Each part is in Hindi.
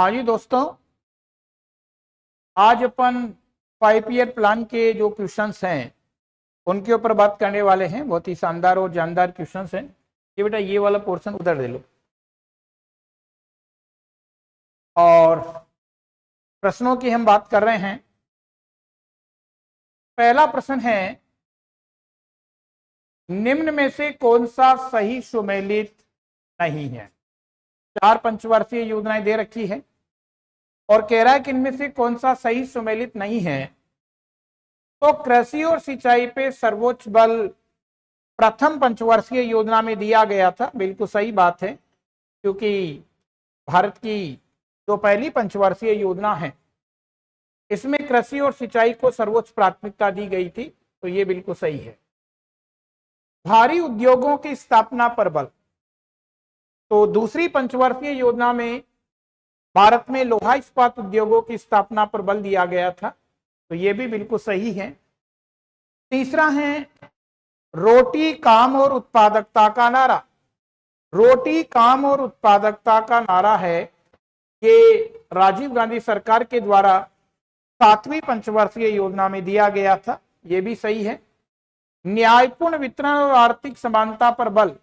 हाँ जी दोस्तों, आज अपन 5 ईयर प्लान के जो क्वेश्चंस हैं उनके ऊपर बात करने वाले हैं। बहुत ही शानदार और जानदार क्वेश्चंस हैं। ये बेटा ये वाला पोर्शन उधर दे लो। और प्रश्नों की हम बात कर रहे हैं। पहला प्रश्न है, निम्न में से कौन सा सही सुमेलित नहीं है। 4 पंचवर्षीय योजनाएं दे रखी है और कह रहा है कि इनमें से कौन सा सही सुमेलित नहीं है। तो कृषि और सिंचाई पे सर्वोच्च बल प्रथम पंचवर्षीय योजना में दिया गया था। बिल्कुल सही बात है, क्योंकि भारत की जो पहली पंचवर्षीय योजना है इसमें कृषि और सिंचाई को सर्वोच्च प्राथमिकता दी गई थी। तो ये बिल्कुल सही है। भारी उद्योगों की स्थापना पर बल, तो दूसरी पंचवर्षीय योजना में भारत में लोहा इस्पात उद्योगों की स्थापना पर बल दिया गया था। तो ये भी बिल्कुल सही है। तीसरा है, रोटी काम और उत्पादकता का नारा। रोटी काम और उत्पादकता का नारा है, ये राजीव गांधी सरकार के द्वारा 7वीं पंचवर्षीय योजना में दिया गया था। ये भी सही है। न्यायपूर्ण वितरण और आर्थिक समानता पर बल,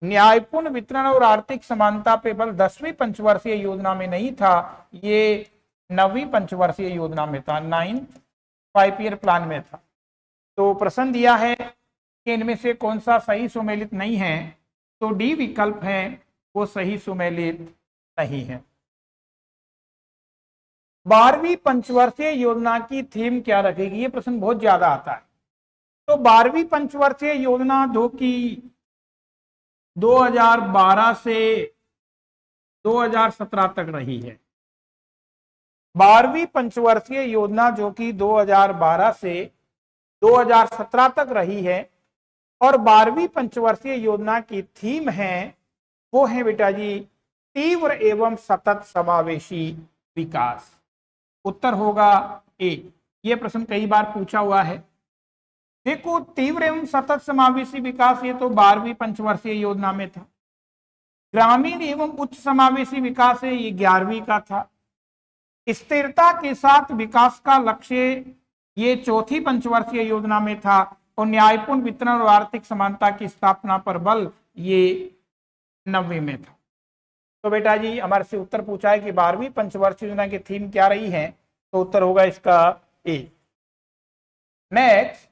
न्यायपूर्ण वितरण और आर्थिक समानता पे बल 10वीं पंचवर्षीय योजना में नहीं था, ये 9वीं पंचवर्षीय योजना में था, 9th 5 ईयर प्लान में था। तो प्रश्न दिया है कि इनमें से कौन सा सही सुमेलित नहीं है। तो डी विकल्प है वो सही सुमेलित नहीं है। 12वीं पंचवर्षीय योजना की थीम क्या रखेगी, ये प्रश्न बहुत ज्यादा आता है। तो 12वीं पंचवर्षीय योजना जो कि 2012 से 2017 तक रही है, 12वीं पंचवर्षीय योजना जो कि 2012 से 2017 तक रही है, और 12वीं पंचवर्षीय योजना की थीम है वो है बेटा जी तीव्र एवं सतत समावेशी विकास। उत्तर होगा ए। ये प्रश्न कई बार पूछा हुआ है। देखो, तीव्र एवं सतत समावेशी विकास ये तो 12वीं पंचवर्षीय योजना में था। ग्रामीण एवं उच्च समावेशी विकास है, ये 11वीं का था। स्थिरता के साथ विकास का लक्ष्य ये 4थी पंचवर्षीय योजना में था। और न्यायपूर्ण वितरण और आर्थिक समानता की स्थापना पर बल ये 9वीं में था। तो बेटा जी हमारे से उत्तर पूछा है कि 12वीं पंचवर्षीय योजना की थीम क्या रही है, तो उत्तर होगा इसका ए। नेक्स्ट,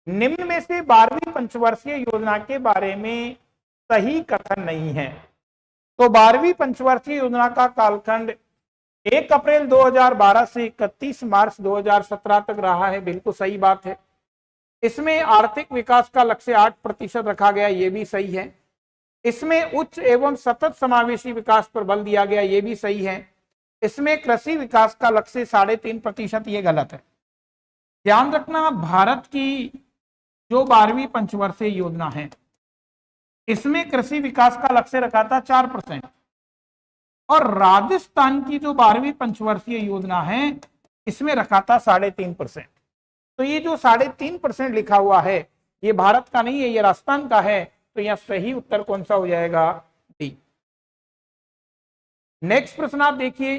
निम्न में से 12वीं पंचवर्षीय योजना के बारे में सही कथन नहीं है। तो 12वीं पंचवर्षीय योजना का कालखंड 1 अप्रैल 2012 से 31 मार्च 2017 तक रहा है। बिल्कुल सही बात है। इसमें आर्थिक विकास का लक्ष्य 8% रखा गया, ये भी सही है। इसमें उच्च एवं सतत समावेशी विकास पर बल दिया गया, ये भी सही है। इसमें कृषि विकास का लक्ष्य 3.5%, ये गलत है। ध्यान रखना, भारत की जो 12वीं पंचवर्षीय योजना है इसमें कृषि विकास का लक्ष्य रखा था 4%, और राजस्थान की जो 12वीं पंचवर्षीय योजना है इसमें रखा था 3.5%। तो ये जो 3.5% लिखा हुआ है ये भारत का नहीं है, ये राजस्थान का है। तो यह सही उत्तर कौन सा हो जाएगा, डी। नेक्स्ट प्रश्न आप देखिए,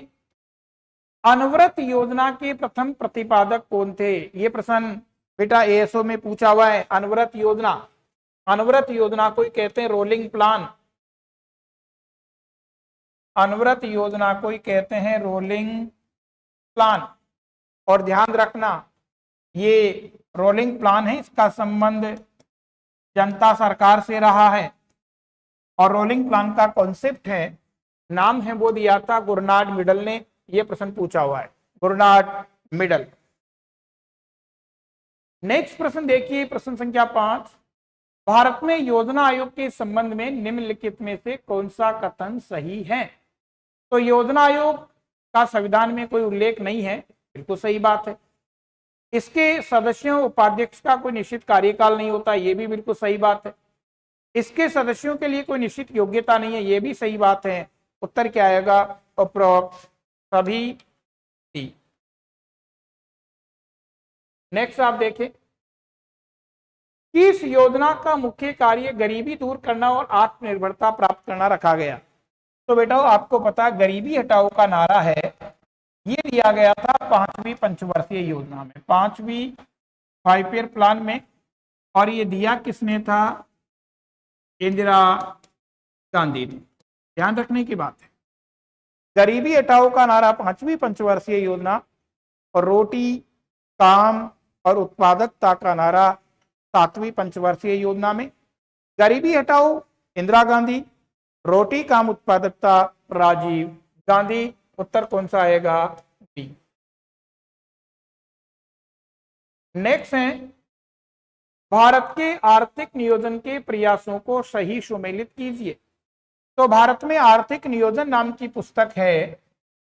अनवरत योजना के प्रथम प्रतिपादक कौन थे। ये प्रश्न बेटा एएसओ में पूछा हुआ है। अनवरत योजना, अनवरत योजना को कहते हैं रोलिंग प्लान। अनवरत योजना को कहते हैं रोलिंग प्लान। और ध्यान रखना, ये रोलिंग प्लान है, इसका संबंध जनता सरकार से रहा है। और रोलिंग प्लान का कॉन्सेप्ट है, नाम है वो दिया था गुरनार्ड मिडल ने। ये प्रश्न पूछा हुआ है, गुरनार्ड मिडल। नेक्स्ट प्रश्न देखिए, प्रश्न संख्या 5, भारत में योजना आयोग के संबंध में निम्नलिखित में से कौन सा कथन सही है। तो योजना आयोग का संविधान में कोई उल्लेख नहीं है, बिल्कुल सही बात है। इसके सदस्यों उपाध्यक्ष का कोई निश्चित कार्यकाल नहीं होता, यह भी बिल्कुल सही बात है। इसके सदस्यों के लिए कोई निश्चित योग्यता नहीं है, यह भी सही बात है। उत्तर क्या आएगा, उपरोक्त सभी डी। नेक्स्ट आप देखें, किस योजना का मुख्य कार्य गरीबी दूर करना और आत्मनिर्भरता प्राप्त करना रखा गया। तो बेटा आपको पता गरीबी हटाओ का नारा है, ये दिया गया था 5वीं पंचवर्षीय योजना में, 5वीं 5 ईयर प्लान में, और ये दिया किसने था? इंदिरा गांधी ने। ध्यान रखने की बात है, गरीबी हटाओ का नारा 5वीं पंचवर्षीय योजना, और रोटी काम और उत्पादकता का नारा 7वीं पंचवर्षीय योजना में। गरीबी हटाओ इंदिरा गांधी, रोटी काम उत्पादकता राजीव गांधी। उत्तर कौन सा आएगा? डी। नेक्स्ट है, भारत के आर्थिक नियोजन के प्रयासों को सही सुमेलित कीजिए। तो भारत में आर्थिक नियोजन नाम की पुस्तक है,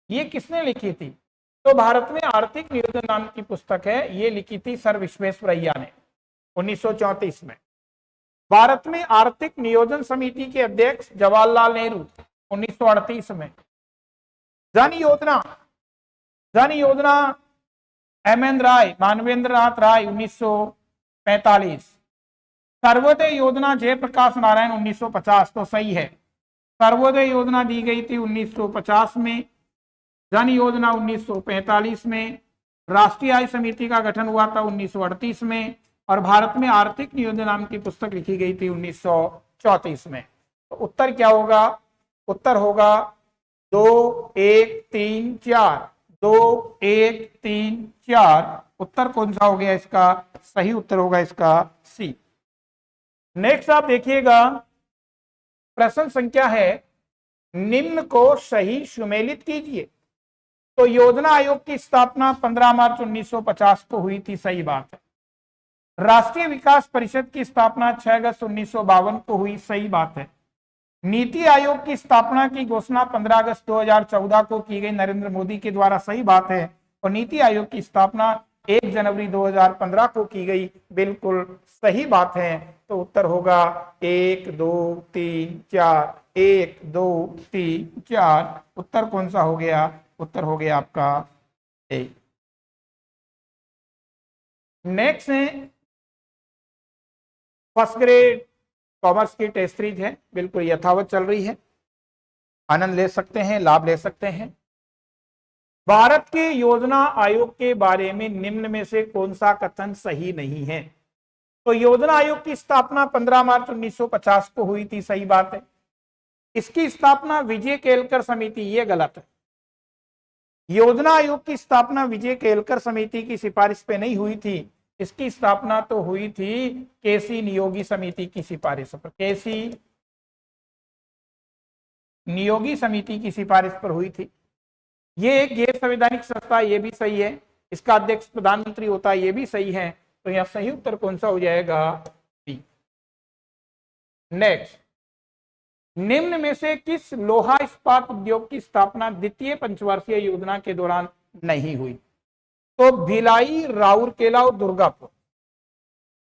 ये किसने लिखी थी? तो भारत में आर्थिक नियोजन नाम की पुस्तक है, ये लिखी थी सर विश्वेश्वरैया ने 1934 में। भारत में आर्थिक नियोजन समिति के अध्यक्ष जवाहरलाल नेहरू 1938 में। जन योजना एम.एन. राय, मानवेंद्र नाथ राय 1945। सर्वोदय योजना जयप्रकाश नारायण 1950। तो सही है, सर्वोदय योजना दी गई थी 1950 में, जन योजना 1945 में, राष्ट्रीय आय समिति का गठन हुआ था 1938 में, और भारत में आर्थिक नियोजन नाम की पुस्तक लिखी गई थी 1934 में। तो उत्तर क्या होगा? उत्तर होगा 2 1 3 4, 2 1 3 4। उत्तर कौन सा हो गया इसका? सही उत्तर होगा इसका सी। नेक्स्ट आप देखिएगा, प्रश्न संख्या है, निम्न को सही सुमेलित कीजिए। तो योजना आयोग की स्थापना 15 मार्च 1950 को हुई थी, सही बात है। राष्ट्रीय विकास परिषद की स्थापना 6 अगस्त 1952 को हुई, सही बात है। नीति आयोग की स्थापना की घोषणा 15 अगस्त 2014 को की गई नरेंद्र मोदी के द्वारा, सही बात है। और नीति आयोग की स्थापना 1 जनवरी 2015 को की गई, बिल्कुल सही बात है। तो उत्तर होगा 1 2 3 4, 1 2 3 4। उत्तर कौन सा हो गया? उत्तर हो गया आपका ए। नेक्स्ट है, फर्स्ट ग्रेड कॉमर्स की टेस्ट सीरीज है, बिल्कुल यथावत चल रही है, आनंद ले सकते हैं, लाभ ले सकते हैं। भारत के योजना आयोग के बारे में निम्न में से कौन सा कथन सही नहीं है? तो योजना आयोग की स्थापना 15 मार्च 1950 को हुई थी, सही बात है। इसकी स्थापना विजय केलकर समिति, ये गलत है। योजना आयोग की स्थापना विजय केलकर समिति की सिफारिश पे नहीं हुई थी, इसकी स्थापना तो हुई थी केसी नियोगी समिति की सिफारिश पर, केसी नियोगी समिति की सिफारिश पर हुई थी। ये एक गैर संवैधानिक संस्था, ये भी सही है। इसका अध्यक्ष प्रधानमंत्री होता है, ये भी सही है। तो यह सही उत्तर कौन सा हो जाएगा? बी। नेक्स्ट, निम्न में से किस लोहा इस्पात उद्योग की स्थापना द्वितीय पंचवर्षीय योजना के दौरान नहीं हुई? तो भिलाई, राउरकेला और दुर्गापुर,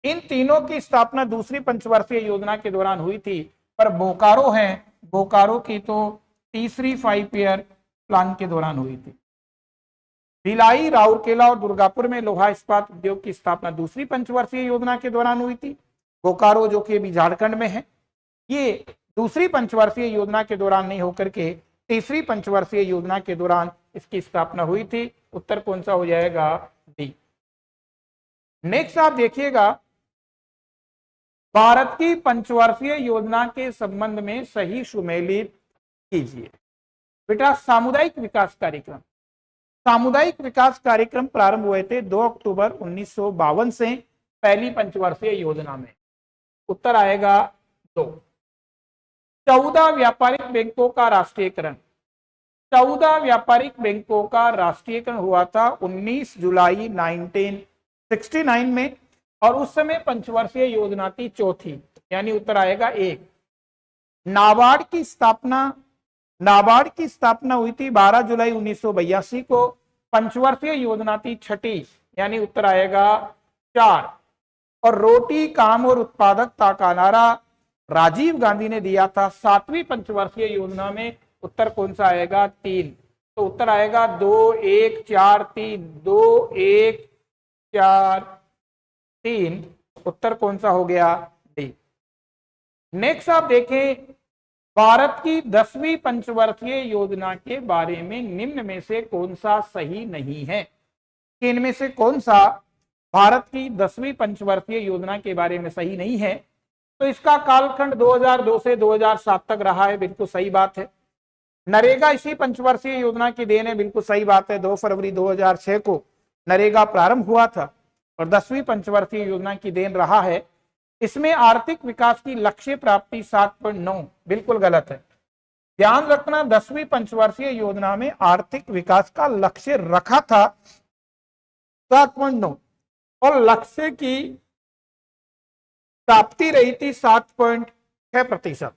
इन तीनों की स्थापना दूसरी पंचवर्षीय योजना के दौरान हुई थी। पर बोकारो है, बोकारो की तो तीसरी 5 ईयर प्लान के दौरान हुई थी। भिलाई, राउरकेला और दुर्गापुर में लोहा इस्पात उद्योग की स्थापना दूसरी पंचवर्षीय योजना के दौरान हुई थी। बोकारो जो कि अभी झारखंड में है, ये दूसरी पंचवर्षीय योजना के दौरान नहीं होकर के तीसरी पंचवर्षीय योजना के दौरान इसकी स्थापना हुई थी। उत्तर कौन सा हो जाएगा? डी। नेक्स्ट आप देखिएगा, भारत की पंचवर्षीय योजना के संबंध में सही सुमेलित कीजिए। बेटा सामुदायिक विकास कार्यक्रम, सामुदायिक विकास कार्यक्रम प्रारंभ हुए थे 2 अक्टूबर 1952 से पहली पंचवर्षीय योजना में। उत्तर आएगा 2। 14 व्यापारिक बैंकों का राष्ट्रीयकरण, 14 व्यापारिक बैंकों का राष्ट्रीयकरण हुआ था 19 जुलाई 1969 में, और उस समय पंचवर्षीय योजना थी चौथी, यानी उत्तर आएगा 1। नाबार्ड की स्थापना हुई थी 12 जुलाई 1982 को, पंचवर्षीय योजना थी छठी, यानी उत्तर आएगा 4। और रोटी काम और उत्पादकता का नारा राजीव गांधी ने दिया था 7वीं पंचवर्षीय योजना में। उत्तर कौन सा आएगा? 3। तो उत्तर आएगा 2 1 4 3, 2 1 4 3। उत्तर कौन सा हो गया? डी। नेक्स्ट आप देखें, भारत की 10वीं पंचवर्षीय योजना के बारे में निम्न में से कौन सा सही नहीं है? कि इनमें से कौन सा भारत की 10वीं पंचवर्षीय योजना के बारे में सही नहीं है? तो इसका कालखंड 2002 से 2007 तक रहा है, बिल्कुल सही बात है। नरेगा इसी पंचवर्षीय योजना की देन है, बिल्कुल सही बात है। 2 फरवरी 2006 को नरेगा प्रारंभ हुआ था और 10वीं पंचवर्षीय योजना की देन रहा है। इसमें आर्थिक विकास की लक्ष्य प्राप्ति 7.9 बिल्कुल गलत है। ध्यान रखना, 10वीं पंचवर्षीय योजना में आर्थिक विकास का लक्ष्य रखा था 7.9 और लक्ष्य की प्राप्ति रही थी 7.6%।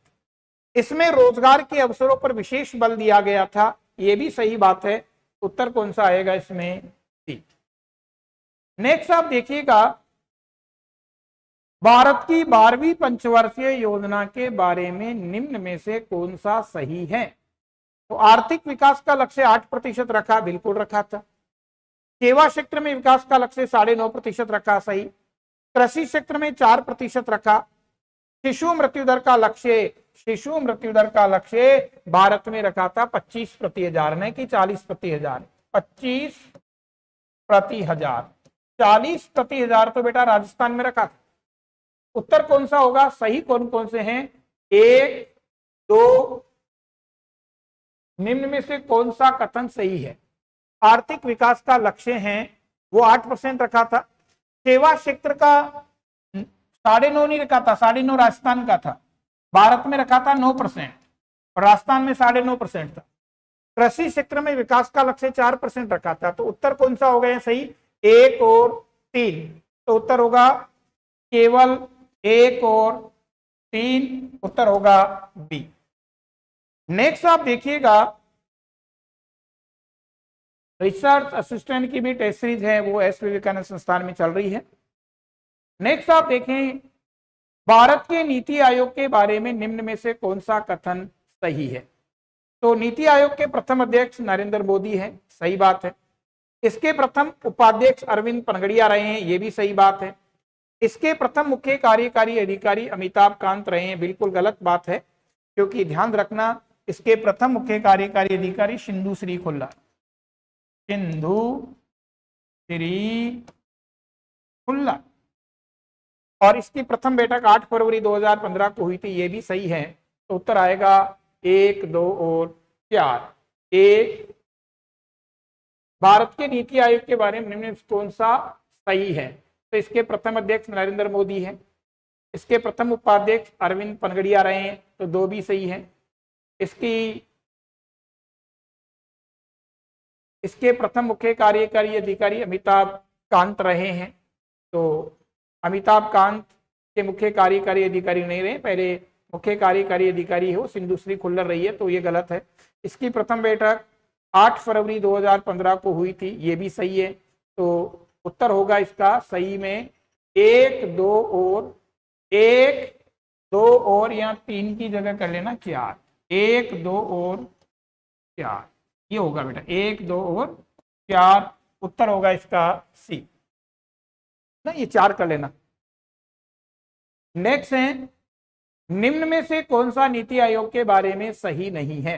इसमें रोजगार के अवसरों पर विशेष बल दिया गया था, यह भी सही बात है। उत्तर कौन सा आएगा इसमें? सी। नेक्स्ट आप देखिएगा, भारत की 12वीं पंचवर्षीय योजना के बारे में निम्न में से कौन सा सही है? तो आर्थिक विकास का लक्ष्य 8% रखा, बिल्कुल रखा था। सेवा क्षेत्र में विकास का लक्ष्य 9.5% रखा, सही। कृषि क्षेत्र में 4% रखा। शिशु मृत्यु दर का लक्ष्य भारत में रखा था 25 प्रति हजार, नहीं कि 40 प्रति हजार। 25 प्रति हजार, 40 प्रति हजार तो बेटा राजस्थान में रखा था। उत्तर कौन सा होगा? सही कौन कौन से हैं? 1, 2, निम्न में से कौन सा कथन सही है? आर्थिक विकास का लक्ष्य है वो 8% रखा था। सेवा क्षेत्र का 9.5 नहीं रखा था, 9.5 राजस्थान का था, भारत में रखा था 9% और राजस्थान में 9.5% था। कृषि क्षेत्र में विकास का लक्ष्य 4% रखा था। तो उत्तर कौन सा हो गया सही? 1 और 3। तो उत्तर होगा केवल 1 और 3, उत्तर होगा बी। नेक्स्ट आप देखिएगा, रिसर्च असिस्टेंट की भी टेस्ट सीरीज है, वो एस विवेकानंद संस्थान में चल रही है। नेक्स्ट आप देखें, भारत के नीति आयोग के बारे में निम्न में से कौन सा कथन सही है? तो नीति आयोग के प्रथम अध्यक्ष नरेंद्र मोदी है, सही बात है। इसके प्रथम उपाध्यक्ष अरविंद पनगड़िया रहे हैं, ये भी सही बात है। इसके प्रथम मुख्य कार्यकारी अधिकारी अमिताभ कांत रहे हैं, बिल्कुल गलत बात है, क्योंकि ध्यान रखना इसके प्रथम मुख्य कार्यकारी अधिकारी सिंधु श्री खुल्लर, सिंधु श्री खुल्लर। और इसकी प्रथम बैठक 8 फरवरी 2015 को हुई थी, ये भी सही है। तो उत्तर आएगा 1, 2 और 4। एक भारत के नीति आयोग के बारे में निम्न कौन सा सही है? तो इसके प्रथम अध्यक्ष नरेंद्र मोदी है, इसके प्रथम उपाध्यक्ष अरविंद पनगड़िया रहे हैं, तो 2 भी सही है। इसके प्रथम मुख्य कार्यकारी अधिकारी अमिताभ कांत रहे हैं, तो अमिताभ कांत के मुख्य कार्यकारी अधिकारी नहीं रहे, पहले मुख्य कार्यकारी अधिकारी हो सिंधु श्री खुल्लर रही है, तो ये गलत है। इसकी प्रथम बैठक 8 फरवरी 2015 को हुई थी, ये भी सही है। तो उत्तर होगा इसका सही में 1, 2 और 1, 2 और या 3 की जगह कर लेना 4। 1, 2 और 4 ये होगा बेटा, 1, 2 और 4। उत्तर होगा इसका सी ना, ये 4 कर लेना। नेक्स्ट है, निम्न में से कौन सा नीति आयोग के बारे में सही नहीं है?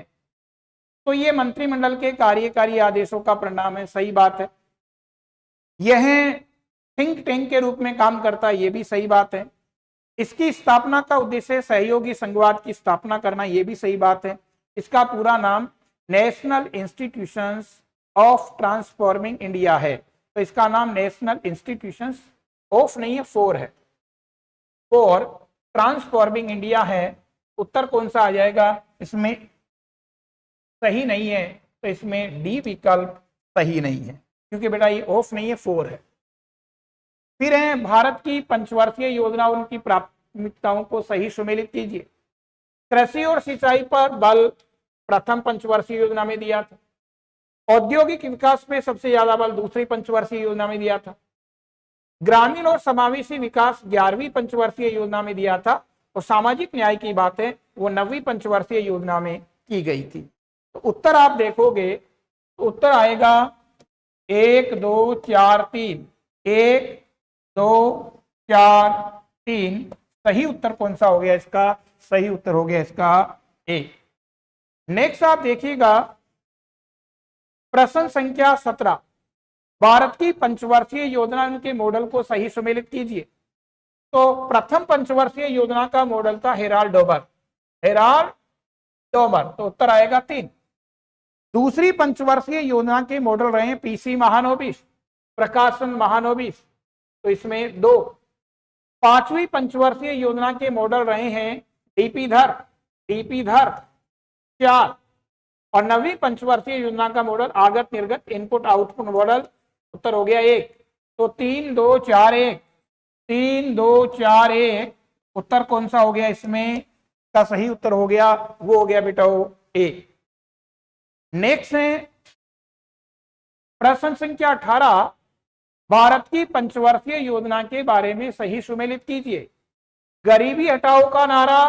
तो ये मंत्रिमंडल के कार्यकारी आदेशों का परिणाम है, सही बात है। यह थिंक टैंक के रूप में काम करता है, ये भी सही बात है। इसकी स्थापना का उद्देश्य सहयोगी संघवाद की स्थापना करना, ये भी सही बात है। इसका पूरा नाम national institutions of transforming India है, तो इसका नाम नेशनल इंस्टीट्यूशंस ऑफ नहीं है, फॉर है, फॉर ट्रांसफॉर्मिंग इंडिया है। उत्तर कौन सा आ जाएगा इसमें? सही नहीं है, तो इसमें डी विकल्प सही नहीं है, क्योंकि बेटा ये ऑफ नहीं है, फॉर है। फिर है, भारत की पंचवर्षीय योजना उनकी प्राथमिकताओं को सही सुमेलित कीजिए। कृषि और सिंचाई पर बल प्रथम पंचवर्षीय योजना में दिया था। औद्योगिक विकास में सबसे ज्यादा बल दूसरी पंचवर्षीय योजना में दिया था। ग्रामीण और समावेशी विकास 11वीं पंचवर्षीय योजना में दिया था, और सामाजिक न्याय की बात है वो 9वीं पंचवर्षीय योजना में की गई थी। तो उत्तर आप देखोगे तो उत्तर आएगा 1, 2, 4, 3। 1, 2, 4, 3। सही उत्तर कौन सा हो गया इसका? सही उत्तर हो गया इसका ए। नेक्स्ट आप देखिएगा प्रश्न संख्या 17, भारत की पंचवर्षीय योजना उनके मॉडल को सही सुमेलित कीजिए। तो प्रथम पंचवर्षीय योजना का मॉडल था हेराल्ड डोमर, हेराल्ड डोमर, तो उत्तर आएगा 3। दूसरी पंचवर्षीय योजना के मॉडल रहे पीसी महानोबिस, प्रकाशन महानोबिस, तो इसमें 2। पांचवी पंचवर्षीय योजना के मॉडल रहे हैं डीपी धर, डीपी धर 4। और नवीं पंचवर्षीय योजना का मॉडल आगत निर्गत इनपुट आउटपुट मॉडल, उत्तर हो गया 1। तो 3 2 4 1, 3 2 4 1, उत्तर कौन सा हो गया इसमें का सही उत्तर हो गया, वो हो गया बेटा ए। नेक्स्ट है प्रश्न संख्या 18, भारत की पंचवर्षीय योजना के बारे में सही सुमेलित कीजिए। गरीबी हटाओ का नारा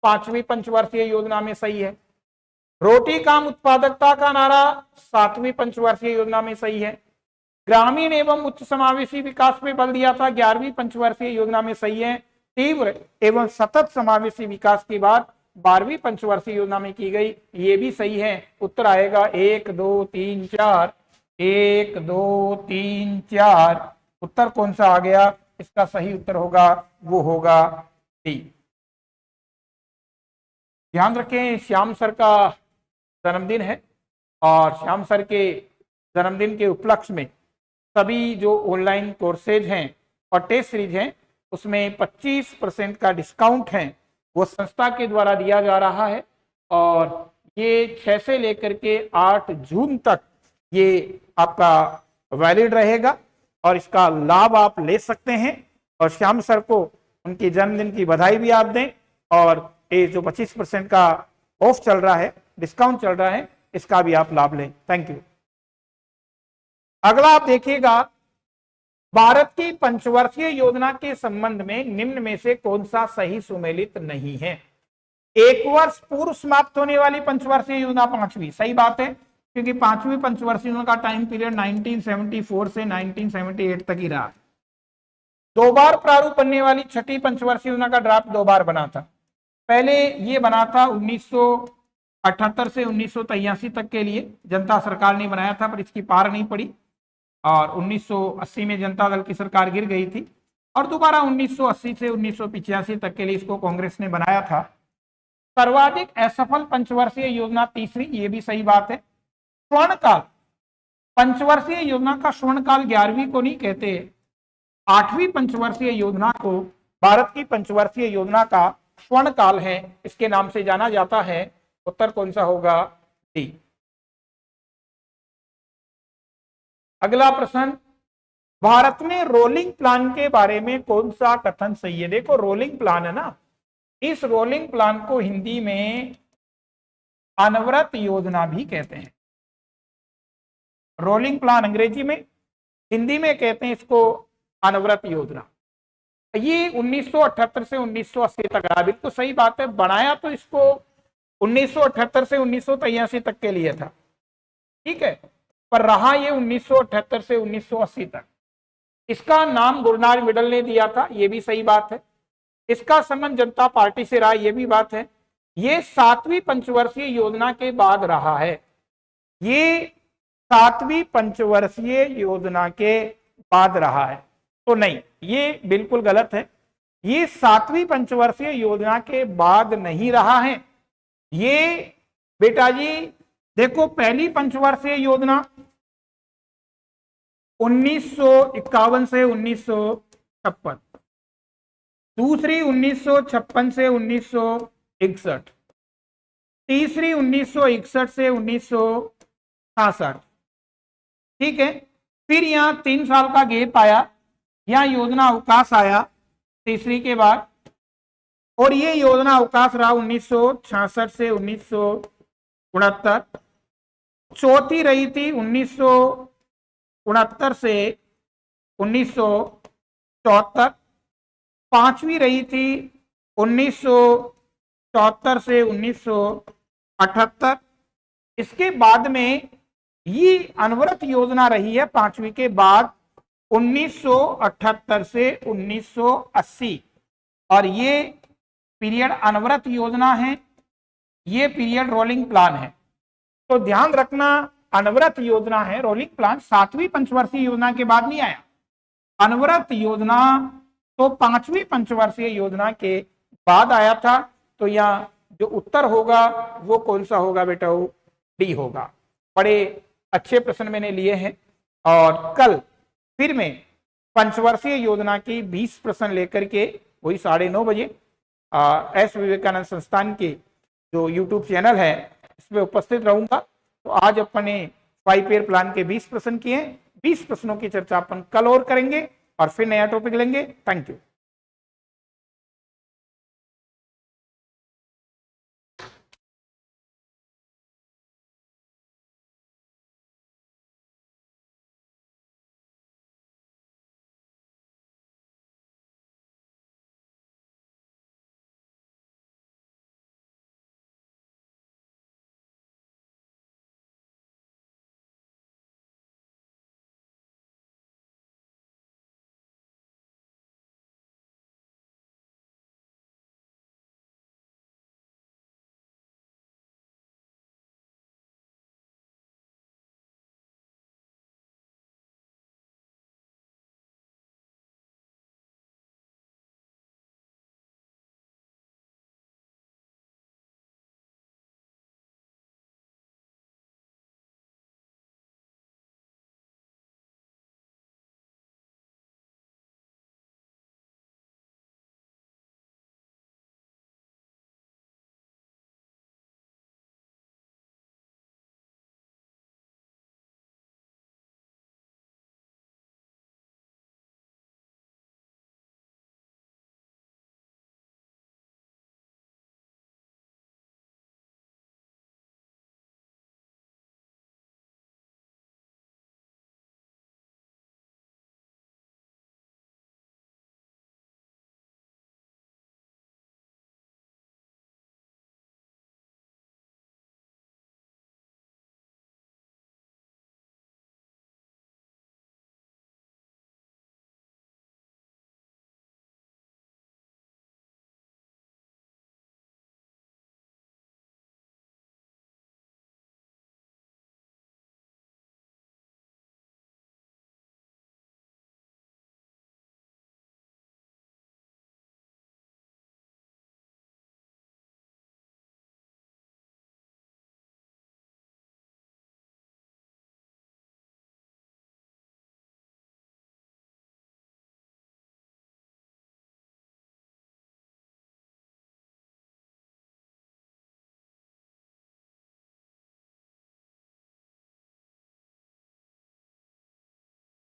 पांचवी पंचवर्षीय योजना में सही है। रोटी काम उत्पादकता का नारा 7वीं पंचवर्षीय योजना में सही है। ग्रामीण एवं उच्च समावेशी विकास पे बल दिया था 11वीं पंचवर्षीय योजना में सही है। तीव्र एवं सतत समावेशी विकास की बात 12वीं पंचवर्षीय योजना में की गई, ये भी सही है। उत्तर आएगा 1 2 3 4, 1 2 3 4, उत्तर कौन सा आ गया, इसका सही उत्तर होगा वो होगा डी। ध्यान रखें श्याम सर का जन्मदिन है और श्याम सर के जन्मदिन के उपलक्ष्य में सभी जो ऑनलाइन कोर्सेज हैं और टेस्ट सीरीज हैं उसमें 25% का डिस्काउंट है वो संस्था के द्वारा दिया जा रहा है। और ये 6 से लेकर के 8 जून तक ये आपका वैलिड रहेगा और इसका लाभ आप ले सकते हैं। और श्याम सर को उनके जन्मदिन की बधाई भी आप दें। और ये जो 25% का ऑफ चल रहा है, डिस्काउंट चल रहा है, इसका भी आप लाभ लें। Thank you. अगला आप देखिएगा भारत की पंचवर्षीय योजना के संबंध में निम्न में से कौन सा सही सुमेलित नहीं है। 1 वर्ष पूर्व समाप्त होने वाली पंचवर्षीय योजना 5वीं, सही बात है, क्योंकि 5वीं पंचवर्षीय योजना का टाइम पीरियड 1974 से 1978 तक ही रहा। 2 बार प्रारूप बनने वाली 6ठी पंचवर्षीय योजना का ड्राफ्ट 2 बार बना था। पहले ये बना था 1978 से 1983 तक के लिए, जनता सरकार ने बनाया था पर इसकी पार नहीं पड़ी और 1980 में जनता दल की सरकार गिर गई थी और दोबारा 1980 से 1985 तक के लिए इसको कांग्रेस ने बनाया था। सर्वाधिक असफल पंचवर्षीय योजना 3री, ये भी सही बात है। स्वर्णकाल, पंचवर्षीय योजना का स्वर्णकाल 11वीं को नहीं कहते, 8वीं पंचवर्षीय योजना को भारत की पंचवर्षीय योजना का स्वर्णकाल है, इसके नाम से जाना जाता है। उत्तर कौन सा होगा, डी। अगला प्रश्न, भारत में रोलिंग प्लान के बारे में कौन सा कथन सही है। देखो रोलिंग प्लान है ना, इस रोलिंग प्लान को हिंदी में अनवरत योजना भी कहते हैं। रोलिंग प्लान अंग्रेजी में, हिंदी में कहते हैं इसको अनवरत योजना। ये 1978 से 1980 तक रहा, बिल्कुल सही बात है। बनाया तो इसको 1978 से 1983 तक के लिए था, ठीक है, पर रहा ये 1978 से 1980 तक। इसका नाम गुरुनानक मिडल ने दिया था, ये भी सही बात है। इसका संबंध जनता पार्टी से रहा, ये भी बात है। ये 7वीं पंचवर्षीय योजना के बाद रहा है, ये 7वीं पंचवर्षीय योजना के बाद रहा है, तो नहीं, ये बिल्कुल गलत है। ये 7वीं पंचवर्षीय योजना के बाद नहीं रहा है। ये बेटा जी देखो, पहली पंचवर्षीय योजना 1951 से 1956, दूसरी 1956 से 1961, तीसरी 1961 से 1966, ठीक है। फिर यहाँ 3 साल का गैप आया, यहाँ योजना अवकाश आया तीसरी के बाद, और ये योजना अवकाश रहा 1966 से 1969। चौथी रही थी 1969 से 1974। 5वीं रही थी 1974 से 1978। इसके बाद में ये अनवरत योजना रही है 5वीं के बाद 1978 से 1980, और ये पीरियड अनवरत योजना है। ये पीरियड रोलिंग प्लान है। तो ध्यान रखना, अनवरत योजना है, रोलिंग प्लान 7वीं पंचवर्षीय योजना के बाद नहीं आया। अनवरत योजना तो 5वीं पंचवर्षीय योजना के बाद आया था। तो यहाँ जो उत्तर होगा वो कौन सा होगा बेटा? वो डी होगा। बड़े अच्छे प्रश्न मैंने लिए हैं और कल फिर मैं पंचवर्षीय योजना की 20 प्रश्न लेकर के वही 9:30 बजे एस विवेकानंद संस्थान के जो यूट्यूब चैनल है इसमें उपस्थित रहूंगा। तो आज अपने 5 ईयर प्लान के 20 प्रश्न किए, 20 प्रश्नों की चर्चा अपन कल और करेंगे और फिर नया टॉपिक लेंगे। Thank you.